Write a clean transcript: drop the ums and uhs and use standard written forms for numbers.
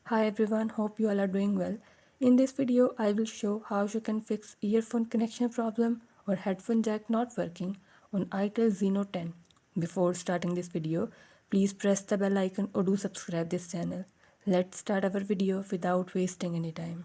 Hi everyone, hope you all are doing well. In this video, I will show how you can fix earphone connection problem or headphone jack not working on itel Zeno 10. Before starting this video, please press the bell icon or do subscribe this channel. Let's start our video without wasting any time.